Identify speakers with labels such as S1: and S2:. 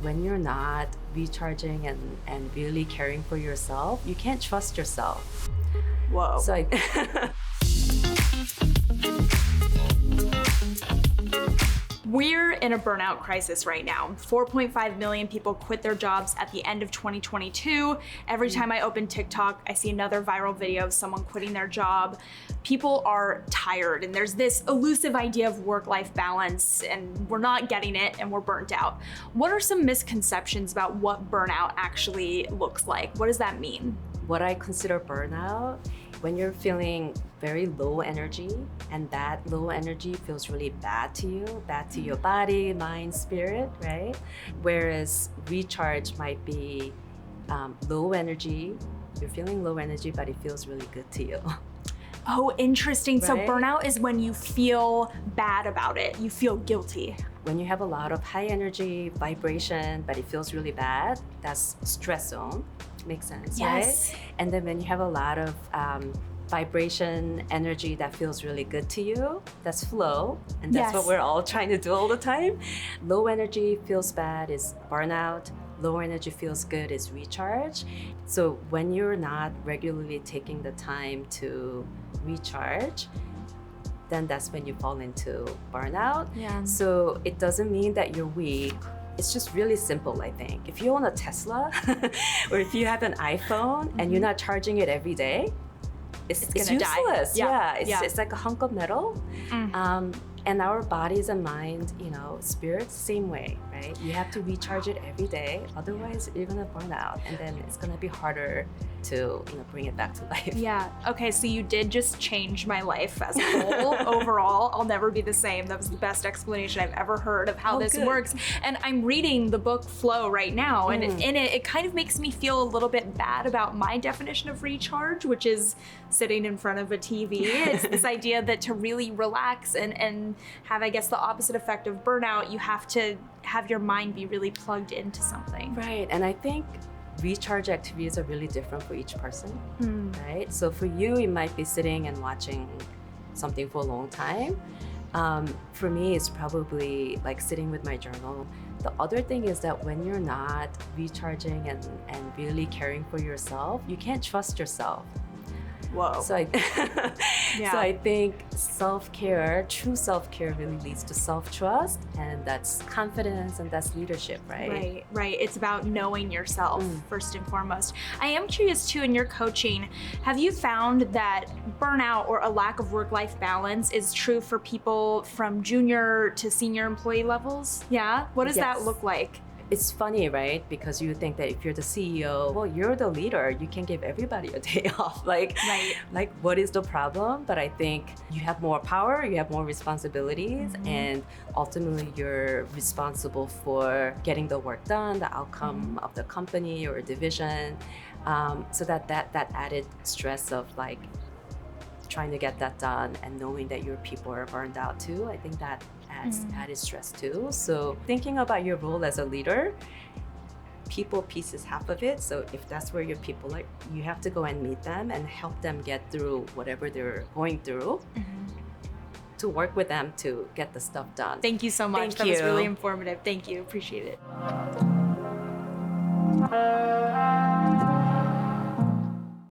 S1: When you're not recharging and really caring for yourself, you can't trust yourself.
S2: Whoa.
S1: So
S2: We're in a burnout crisis right now. 4.5 million people quit their jobs at the end of 2022. Every time I open TikTok, I see another viral video of someone quitting their job. People are tired, and there's this elusive idea of work-life balance, and we're not getting it, and we're burnt out. What are some misconceptions about what burnout actually looks like? What does that mean?
S1: what I consider burnout, when you're feeling very low energy and that low energy feels really bad to your body, mind, spirit, right? Whereas recharge might be low energy. You're feeling low energy, but it feels really good to you.
S2: Oh, interesting. So
S1: Right?
S2: burnout is when you feel bad about it. You feel guilty.
S1: When you have a lot of high energy vibration, but it feels really bad, that's stress zone. Makes sense,
S2: Yes.
S1: right? And then when you have a lot of vibration, energy that feels really good to you, that's flow. And that's
S2: Yes.
S1: what we're all trying to do all the time. Low energy feels bad is burnout. Low energy feels good is recharge. So when you're not regularly taking the time to recharge, then that's when you fall into burnout.
S2: Yeah.
S1: So it doesn't mean that you're weak. It's just really simple, I think. If you own a Tesla or if you have an iPhone and you're not charging it every day, it's
S2: gonna die.
S1: useless.
S2: Yeah.
S1: It's like a hunk of metal. And our bodies and mind, spirit, same way, right? You have to recharge it every day. Otherwise, you're gonna burn out, and then it's gonna be harder to bring it back to life.
S2: Yeah. Okay, so you did just change my life as a whole. Overall, I'll never be the same. That was the best explanation I've ever heard of how this
S1: good.
S2: works. And I'm reading the book Flow right now, and in it kind of makes me feel a little bit bad about my definition of recharge, which is sitting in front of a TV. It's this idea that to really relax and have, I guess, the opposite effect of burnout, you have to have your mind be really plugged into something.
S1: Right, and I think recharge activities are really different for each person, right? So for you, it might be sitting and watching something for a long time. For me, it's probably like sitting with my journal. The other thing is that when you're not recharging and really caring for yourself, you can't trust yourself.
S2: Whoa.
S1: So I think self-care, true self-care really leads to self-trust, and that's confidence and that's leadership, right?
S2: Right. It's about knowing yourself first and foremost. I am curious too, in your coaching, have you found that burnout or a lack of work-life balance is true for people from junior to senior employee levels? Yeah? What does that
S1: Yes.
S2: look like?
S1: It's funny, right? Because you think that if you're the CEO, well, you're the leader, you can give everybody a day off. Like what is the problem? But I think you have more power, you have more responsibilities, and ultimately you're responsible for getting the work done, the outcome of the company or division. So that added stress of like trying to get that done and knowing that your people are burned out too, I think that adds added stress too. So thinking about your role as a leader, people piece is half of it. So if that's where your people are, you have to go and meet them and help them get through whatever they're going through to work with them to get the stuff done.
S2: Thank you so much.
S1: Thank
S2: That was
S1: you.
S2: really informative. Thank you. Appreciate it.